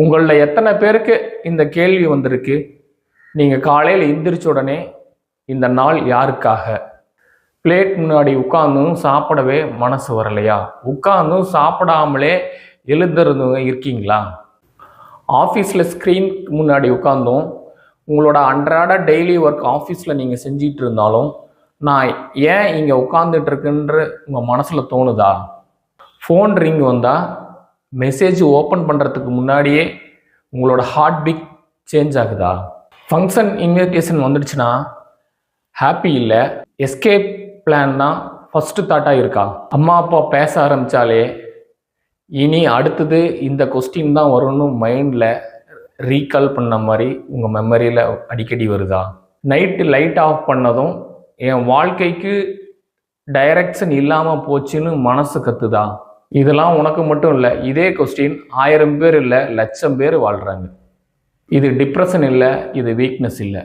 உங்களில் எத்தனை பேருக்கு இந்த கேள்வி வந்திருக்கு? நீங்கள் காலையில் எந்திரிச்ச உடனே இந்த நாள் யாருக்காக? பிளேட் முன்னாடி உட்கார்ந்தும் சாப்பிடவே மனசு வரலையா? உட்கார்ந்தும் சாப்பிடாமலே எழுதுறதுங்க இருக்கீங்களா? ஆஃபீஸில் ஸ்க்ரீன் முன்னாடி உட்கார்ந்தும் உங்களோட அன்றாட டெய்லி ஒர்க் ஆஃபீஸில் நீங்கள் செஞ்சிட்டு இருந்தாலும் நான் ஏன் இங்கே உட்காந்துட்டு இருக்குன்ற உங்கள் மனசில் தோணுதா? ஃபோன் ரிங் வந்தால் மெசேஜ் ஓப்பன் பண்ணுறதுக்கு முன்னாடியே உங்களோட ஹார்ட் பீட் சேஞ்ச் ஆகுதா? ஃபங்க்ஷன் இன்விடேஷன் வந்துடுச்சுன்னா ஹாப்பி இல்லை, எஸ்கேப் பிளான் தான் ஃபஸ்ட்டு தாட்டாக இருக்கா? அம்மா அப்பா பேச ஆரம்பித்தாலே இனி அடுத்தது இந்த கொஸ்டின் தான் வரும்னு மைண்டில் ரீகால் பண்ண மாதிரி உங்கள் மெமரியில் அடிக்கடி வருதா? நைட்டு லைட் ஆஃப் பண்ணதும் என் வாழ்க்கைக்கு டைரக்ஷன் இல்லாமல் போச்சுன்னு மனசு கத்துதா? இதெல்லாம் உனக்கு மட்டும் இல்லை, இதே கொஸ்டின் 1000 பேர் இல்லை, லட்சம் பேர் வாழ்கிறாங்க. இது டிப்ரெஷன் இல்லை, இது வீக்னஸ் இல்லை,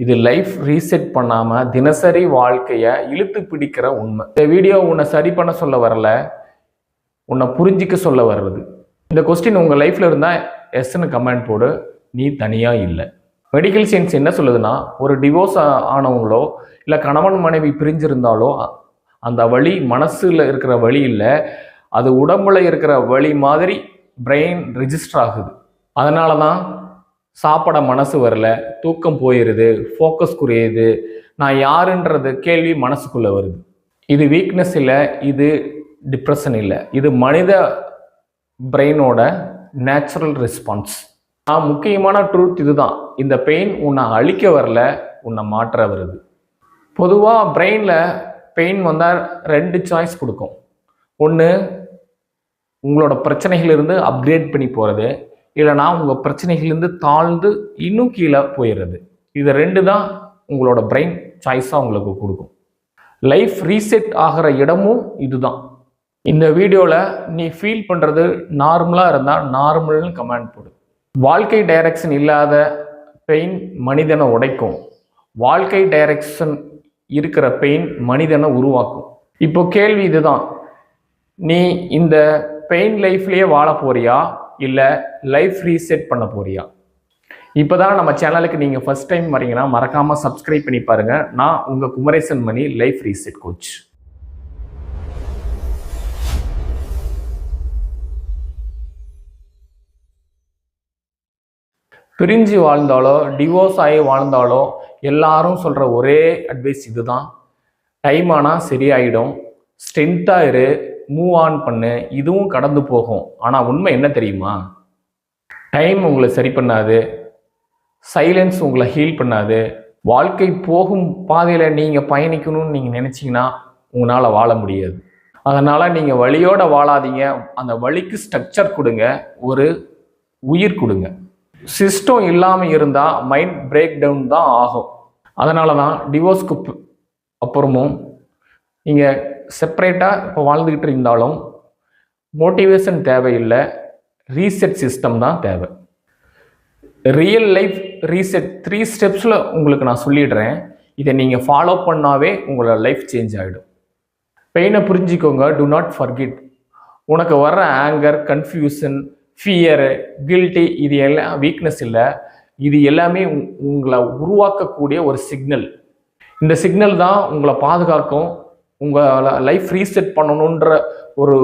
இது லைஃப் ரீசெட் பண்ணாமல் தினசரி வாழ்க்கையை இழுத்து பிடிக்கிற உண்மை. இந்த வீடியோ உன்னை சரி பண்ண சொல்ல வரல, உன்னை புரிஞ்சிக்க சொல்ல வர்றது. இந்த கொஸ்டின் உங்கள் லைஃப்பில் இருந்தால் எஸ்ன்னு கமெண்ட் போடு, நீ தனியாக இல்லை. மெடிக்கல் சயின்ஸ் என்ன சொல்லுதுன்னா, ஒரு டிவோர்ஸ் ஆனவங்களோ இல்லை கணவன் மனைவி பிரிஞ்சிருந்தாலோ அந்த வலி மனசில் இருக்கிற வலி இல்லை, அது உடம்புல இருக்கிற வலி மாதிரி பிரெயின் ரெஜிஸ்டர் ஆகுது. அதனால தான் சாப்பிட மனசு வரல, தூக்கம் போயிடுது, ஃபோக்கஸ் குறையுது, நான் யாருன்றது கேள்வி மனசுக்குள்ளே வருது. இது வீக்னஸ் இல்லை, இது டிப்ரெஷன் இல்லை, இது மனித பிரெயினோட நேச்சுரல் ரெஸ்பான்ஸ். முக்கியமான ட்ரூத் இதுதான். இந்த பெயின் உன்னை அழிக்க வரல, உன்னை மாற்ற வருது. பொதுவாக பிரெயினில் பெயின் வந்தால் 2 சாய்ஸ் கொடுக்கும். ஒன்று, உங்களோட பிரச்சனைகளிலிருந்து அப்கிரேட் பண்ணி போகிறது, இல்லைனா உங்கள் பிரச்சனைகளிலிருந்து தாழ்ந்து இன்னும் கீழே போயிடுறது. இது 2 தான் உங்களோட பிரெயின் சாய்ஸாக உங்களுக்கு கொடுக்கும். லைஃப் ரீசெட் ஆகிற இடமும் இதுதான். இந்த வீடியோவில் நீ ஃபீல் பண்ணுறது நார்மலாக இருந்தால் நார்மல்னு கமெண்ட் போடு. வாழ்க்கை டைரக்ஷன் இல்லாத பெயின் மனிதனை உடைக்கும், வாழ்க்கை டைரக்ஷன் இருக்கிற பெயின் மனிதனை உருவாக்கும். இப்போ கேள்வி இதுதான், நீ இந்த பெயின் லைஃப்லேயே வாழ போறியா இல்லை லைஃப் ரீசெட் பண்ண போறியா? இப்போ தான் நம்ம சேனலுக்கு நீங்கள் ஃபர்ஸ்ட் டைம் வரீங்கன்னா மறக்காமல் சப்ஸ்கிரைப் பண்ணி பாருங்கள். நான் உங்கள் குமரேசன் மணி, லைஃப் ரீசெட் கோச். பிரிஞ்சு வாழ்ந்தாலோ டிவோர்ஸ் ஆகி வாழ்ந்தாலோ எல்லாரும் சொல்கிற ஒரே அட்வைஸ் இதுதான், டைம் ஆனால் சரியாயிடும், ஸ்ட்ரென்த்தாக இரு, மூவ் ஆன் பண்ணு, இதுவும் கடந்து போகும். ஆனால் உண்மை என்ன தெரியுமா? டைம் உங்களை சரி பண்ணாது, சைலன்ஸ் உங்களை ஹீல் பண்ணாது. வாழ்க்கை போகும் பாதையில் நீங்கள் பயணிக்கணும்னு நீங்கள் நினச்சிங்கன்னா உங்களால் வாழ முடியாது. அதனால் நீங்கள் வலியோடு வாழாதீங்க, அந்த வலிக்கு ஸ்ட்ரக்சர் கொடுங்க, ஒரு உயிர் கொடுங்க. சிஸ்டம் இல்லாமல் இருந்தால் மைண்ட் பிரேக் டவுன் தான் ஆகும். அதனால தான் டிவோர்ஸ்க்கு அப்புறமும் நீங்கள் செப்பரேட்டாக இப்போ வாழ்ந்துக்கிட்டு இருந்தாலும் மோட்டிவேஷன் தேவையில்லை, ரீசெட் சிஸ்டம் தான் தேவை. ரியல் லைஃப் ரீசெட் 3 ஸ்டெப்ஸில் உங்களுக்கு நான் சொல்லிடுறேன். இதை நீங்கள் ஃபாலோ பண்ணாவே உங்களோட லைஃப் சேஞ்ச் ஆகிடும். பெயினை புரிஞ்சிக்கோங்க, டு நாட் ஃபர்கெட். உனக்கு வர்ற ஆங்கர், கன்ஃபியூஷன், ஃபியரு, கில்ட்டி, இது எல்லாம் வீக்னஸ் இல்லை, இது எல்லாமே உங்களை உருவாக்கக்கூடிய ஒரு சிக்னல். இந்த சிக்னல் தான் உங்களை பாதுகாக்கும், உங்கள் லைஃப் ரீசெட் பண்ணணுன்ற ஒரு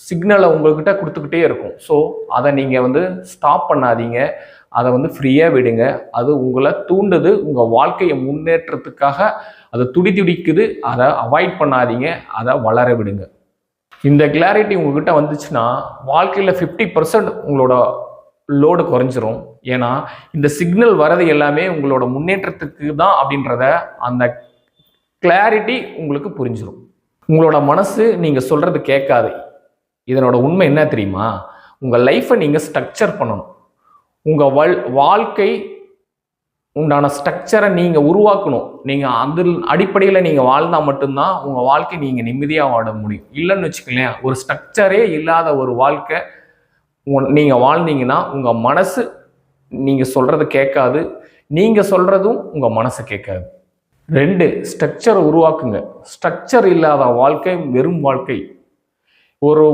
சிக்னலை உங்கள்கிட்ட கொடுத்துக்கிட்டே இருக்கும். ஸோ அதை நீங்கள் ஸ்டாப் பண்ணாதீங்க, அதை ஃப்ரீயாக விடுங்க. அது உங்களை தூண்டுது, உங்கள் வாழ்க்கையை முன்னேற்றத்துக்காக அதை துடிக்குது. அதை அவாய்ட் பண்ணாதீங்க, அதை வளர விடுங்க. இந்த கிளாரிட்டி உங்ககிட்ட வந்துச்சுன்னா வாழ்க்கையில் 50% உங்களோட லோடு குறைஞ்சிரும். ஏன்னா இந்த சிக்னல் வரது எல்லாமே உங்களோட முன்னேற்றத்துக்கு தான் அப்படின்றத அந்த கிளாரிட்டி உங்களுக்கு புரிஞ்சிடும். உங்களோட மனசு நீங்கள் சொல்கிறது கேட்காது. இதனோட உண்மை என்ன தெரியுமா? உங்கள் லைஃப்பை நீங்கள் ஸ்ட்ரக்சர் பண்ணணும். உங்கள் வாழ்க்கை உண்டான ஸ்ட்ரக்சரை நீங்கள் உருவாக்கணும். நீங்கள் அந்த அடிப்படையில் நீங்கள் வாழ்ந்தால் மட்டும்தான் உங்கள் வாழ்க்கை நீங்கள் நிம்மதியாக வாழ முடியும். இல்லைன்னு வச்சுக்கலேன், ஒரு ஸ்ட்ரக்சரே இல்லாத ஒரு வாழ்க்கை நீங்கள் வாழ்ந்தீங்கன்னா உங்கள் மனசு நீங்கள் சொல்கிறது கேட்காது, நீங்கள் சொல்கிறதும் உங்கள் மனசு கேட்காது. 2, ஸ்ட்ரக்சரை உருவாக்குங்க. ஸ்ட்ரக்சர் இல்லாத வாழ்க்கை வெறும் வாழ்க்கை. ஒரு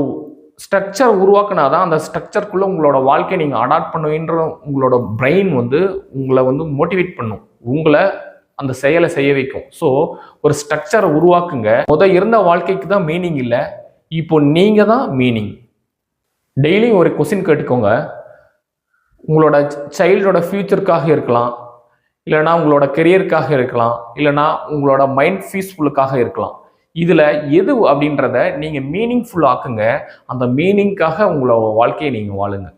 ஸ்ட்ரக்சர் உருவாக்குனா தான் அந்த ஸ்ட்ரக்சருக்குள்ளே உங்களோட வாழ்க்கையை நீங்கள் அடாப்ட் பண்ணுவீன்ற உங்களோட பிரெயின் வந்து உங்களை வந்து மோட்டிவேட் பண்ணும், உங்களை அந்த செயலை செய்ய வைக்கும். ஸோ ஒரு ஸ்ட்ரக்சரை உருவாக்குங்க. இருந்த வாழ்க்கைக்கு தான் மீனிங் இல்லை, இப்போ நீங்கள் தான் மீனிங். டெய்லியும் ஒரு கொஸ்டின் கேட்டுக்கோங்க. உங்களோட சைல்டோட ஃப்யூச்சருக்காக இருக்கலாம், இல்லைனா உங்களோட கெரியருக்காக இருக்கலாம், இல்லைனா உங்களோட மைண்ட் பீஸ்ஃபுல்லுக்காக இருக்கலாம். இதில் எது அப்படின்றத நீங்கள் மீனிங்ஃபுல் ஆக்குங்க. அந்த மீனிங்காக உங்களோட வாழ்க்கையை நீங்கள் வாழுங்க.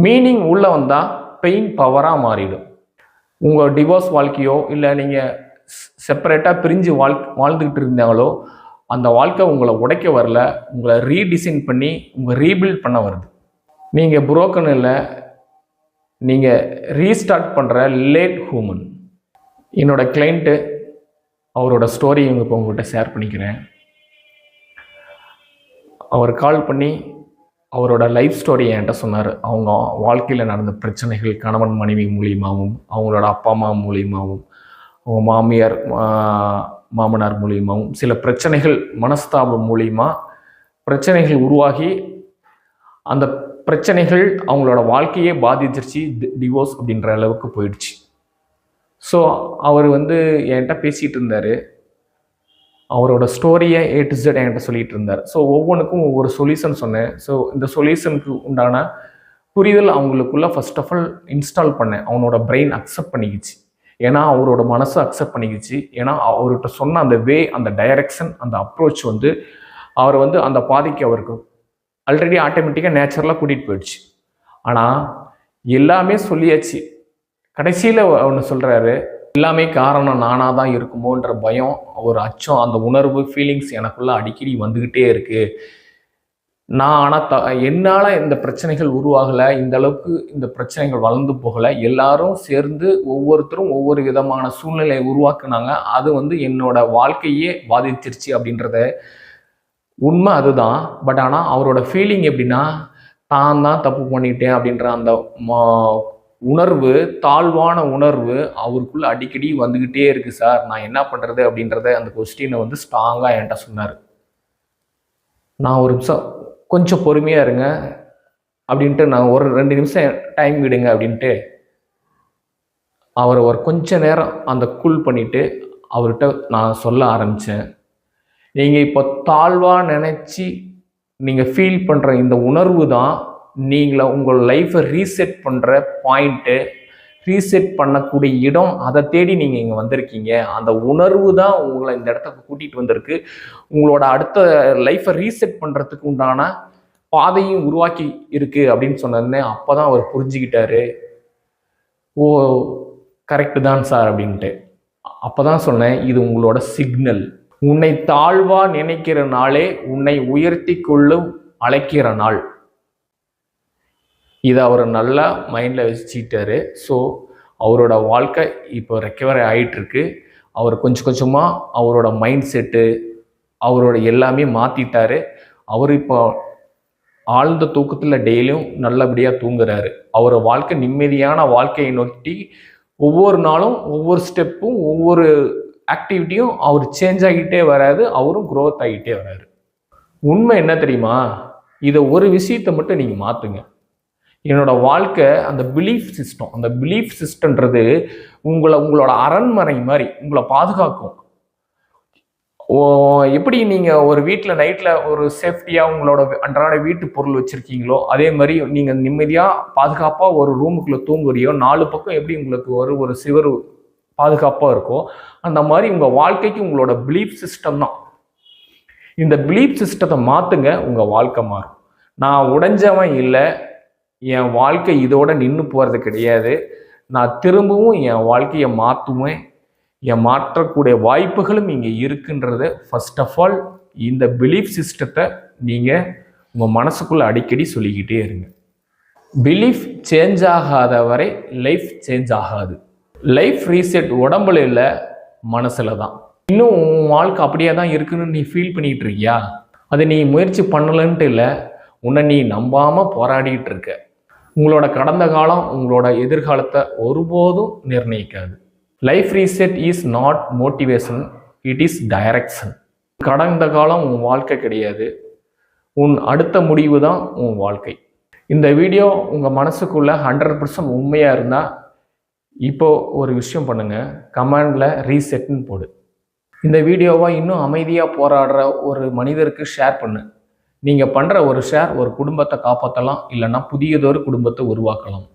மீனிங் உள்ளே வந்தால் பெயின் பவராக மாறிடும். உங்கள் டிவோர்ஸ் வாழ்க்கையோ இல்லை நீங்கள் செப்பரேட்டாக பிரிஞ்சு வாழ்ந்துக்கிட்டு இருந்தாங்களோ அந்த வாழ்க்கை உங்களை உடைக்க வரல, உங்களை ரீடிசைன் பண்ணி உங்களை ரீபில்ட் பண்ண வருது. நீங்கள் புரோக்கன் இல்லை, நீங்கள் ரீஸ்டார்ட் பண்ணுற லேட் ஹூமன். என்னோட கிளைண்ட்டு அவரோட ஸ்டோரி இப்போ உங்கள்கிட்ட ஷேர் பண்ணிக்கிறேன். அவர் கால் பண்ணி அவரோட லைஃப் ஸ்டோரி என்கிட்ட சொன்னார். அவங்க வாழ்க்கையில் நடந்த பிரச்சனைகள் கணவன் மனைவி மூலியமாகவும், அவங்களோட அப்பா அம்மா மூலியமாகவும், அவங்க மாமியார் மாமனார் மூலியமாகவும் சில பிரச்சனைகள் மனஸ்தாபம் மூலியமாக பிரச்சனைகள் உருவாகி அந்த பிரச்சனைகள் அவங்களோட வாழ்க்கையே பாதிச்சிருச்சு, டிவோர்ஸ் அப்படின்ற அளவுக்கு போயிடுச்சு. ஸோ அவர் வந்து என்கிட்ட பேசிகிட்டு இருந்தார். அவரோட ஸ்டோரியை A to Z என்கிட்ட சொல்லிகிட்டு இருந்தார். ஸோ ஒவ்வொன்றுக்கும் ஒவ்வொரு சொல்யூஷன் சொன்னேன். ஸோ இந்த சொல்யூஷனுக்கு உண்டான புரிதல் அவங்களுக்குள்ள ஃபர்ஸ்ட் ஆஃப் ஆல் இன்ஸ்டால் பண்ணேன். அவனோட பிரெயின் அக்செப்ட் பண்ணிக்கிச்சு, ஏன்னா அவரோட மனசு அக்செப்ட் பண்ணிக்கிச்சு. ஏன்னா அவர்கிட்ட சொன்ன அந்த வே, அந்த டைரக்ஷன், அந்த அப்ரோச் வந்து அவர் வந்து அந்த பாதைக்கு அவருக்கு ஆல்ரெடி ஆட்டோமேட்டிக்காக நேச்சுரலாக கூட்டிகிட்டு போயிடுச்சு. ஆனால் எல்லாமே சொல்லியாச்சு. கடைசியில் ஒன்று சொல்கிறாரு, எல்லாமே காரணம் நானாக தான் இருக்குமோன்ற பயம், ஒரு அச்சம், அந்த உணர்வு, ஃபீலிங்ஸ் எனக்குள்ளே அடிக்கடி வந்துக்கிட்டே இருக்குது. நான் ஆனால் என்னால் இந்த பிரச்சனைகள் உருவாகலை, இந்த அளவுக்கு இந்த பிரச்சனைகள் வளர்ந்து போகலை. எல்லாரும் சேர்ந்து ஒவ்வொருத்தரும் ஒவ்வொரு விதமான சூழ்நிலையை உருவாக்குனாங்க. அது வந்து என்னோட வாழ்க்கையே பாதிச்சிருச்சு அப்படின்றத உண்மை அதுதான். பட் ஆனால் அவரோட ஃபீலிங் எப்படின்னா, தான் தான் தப்பு பண்ணிட்டேன் அப்படின்ற அந்த உணர்வு, தாழ்வான உணர்வு அவருக்குள்ள அடிக்கடி வந்துக்கிட்டே இருக்கு சார், நான் என்ன பண்ணுறது அப்படின்றத அந்த கொஸ்டினை வந்து ஸ்ட்ராங்காக என்கிட்ட சொன்னார். நான் ஒரு நிமிஷம் கொஞ்சம் பொறுமையாக இருங்க அப்படின்ட்டு, நான் ஒரு 2 நிமிஷம் டைம் விடுங்க அப்படின்ட்டு அவரை ஒரு கொஞ்ச நேரம் அந்த கூல் பண்ணிவிட்டு அவர்கிட்ட நான் சொல்ல ஆரம்பித்தேன். நீங்கள் இப்போ தாழ்வாக நினச்சி நீங்கள் ஃபீல் பண்ணுற இந்த உணர்வு தான் நீங்களை உங்கள் லைஃப்பை ரீசெட் பண்ணுற பாயிண்ட்டு, ரீசெட் பண்ணக்கூடிய இடம். அதை தேடி நீங்கள் இங்கே வந்திருக்கீங்க. அந்த உணர்வு தான் உங்களை இந்த இடத்துக்கு கூட்டிகிட்டு வந்திருக்கு. உங்களோட அடுத்த லைஃப்பை ரீசெட் பண்ணுறதுக்கு உண்டான பாதையும் உருவாக்கி இருக்குது அப்படின்னு சொன்னதுன்னே அப்போ தான் அவர் புரிஞ்சுக்கிட்டாரு. ஓ கரெக்டு தான் சார் அப்படின்ட்டு. அப்போ தான் சொன்னேன், இது உங்களோட சிக்னல். உன்னை தாழ்வாக நினைக்கிற நாளே உன்னை உயர்த்தி கொள்ளும் அழைக்கிற நாள். இதை அவர் நல்லா மைண்டில் வச்சுக்கிட்டாரு. ஸோ அவரோட வாழ்க்கை இப்போ ரெக்கவரி ஆகிட்டுருக்கு. அவர் கொஞ்சம் கொஞ்சமாக அவரோட மைண்ட் செட்டு, அவரோட எல்லாமே மாற்றிட்டாரு. அவர் இப்போ ஆழ்ந்த தூக்கத்தில் டெய்லியும் நல்லபடியாக தூங்குறாரு. அவர் வாழ்க்கை நிம்மதியான வாழ்க்கையை நோக்கி ஒவ்வொரு நாளும் ஒவ்வொரு ஸ்டெப்பும் ஒவ்வொரு ஆக்டிவிட்டியும் அவர் சேஞ்ச் ஆகிட்டே வராது, அவரும் க்ரோத் ஆகிட்டே வராரு. உண்மை என்ன தெரியுமா, இதை ஒரு விஷயத்தை மட்டும் நீங்கள் மாற்றுங்க. என்னோட வாழ்க்கை அந்த பிலீஃப் சிஸ்டம், அந்த பிலீஃப் சிஸ்டம்ன்றது உங்களோட அரண்மனை மாதிரி உங்களை பாதுகாக்கும். எப்படி நீங்கள் ஒரு வீட்டில் நைட்டில் ஒரு சேஃப்டியாக உங்களோட அன்றாட வீட்டு பொருள் வச்சுருக்கீங்களோ, அதே மாதிரி நீங்கள் நிம்மதியாக பாதுகாப்பாக ஒரு ரூமுக்குள்ளே தூங்குறியோ, 4 பக்கம் எப்படி உங்களுக்கு ஒரு சிவர் பாதுகாப்பாக இருக்கோ, அந்த மாதிரி உங்கள் வாழ்க்கைக்கு உங்களோட பிலீஃப் சிஸ்டம் தான். இந்த பிலீஃப் சிஸ்டத்தை மாற்றுங்க, உங்கள் வாழ்க்கை மாறும். நான் உடைஞ்சவன் இல்லை, என் வாழ்க்கை இதோட நின்று போகிறது கிடையாது, நான் திரும்பவும் என் வாழ்க்கையை மாற்றுவேன், என் மாற்றக்கூடிய வாய்ப்புகளும் இங்கே இருக்குன்றத ஃபர்ஸ்ட் ஆஃப் ஆல் இந்த பிலீஃப் சிஸ்டத்தை நீங்கள் உங்கள் மனசுக்குள்ளே அடிக்கடி சொல்லிக்கிட்டே இருங்க. பிலீஃப் சேஞ்ச் ஆகாத வரை லைஃப் சேஞ்ச் ஆகாது. லைஃப் ரீசெட் உடம்புல இல்லை, மனசில் தான். இன்னும் உன் வாழ்க்கை அப்படியே தான் இருக்குன்னு நீ ஃபீல் பண்ணிகிட்டு இருக்கியா? அதை நீ முயற்சி பண்ணலன்ட்டு இல்லை, உன்னை நீ நம்பாமல் போராடிட்டு இருக்க. உங்களோட கடந்த காலம் உங்களோட எதிர்காலத்தை ஒருபோதும் நிர்ணயிக்காது. Life reset is not motivation, it is direction. கடந்த காலம் உன் வாழ்க்கை கிடையாது, உன் அடுத்த முடிவு தான் உன் வாழ்க்கை. இந்த வீடியோ உங்கள் மனசுக்குள்ள 100% உண்மையாக இருந்தால் இப்போ ஒரு விஷயம் பண்ணுங்கள், கமெண்டில் ரீசெட்னு போடு. இந்த வீடியோவை இன்னும் அமைதியாக போராடுற ஒரு மனிதருக்கு ஷேர் பண்ணு. நீங்கள் பண்ணுற ஒரு ஷேர் ஒரு குடும்பத்தை காப்பாற்றலாம், இல்லைன்னா புதியதொரு குடும்பத்தை உருவாக்கலாம்.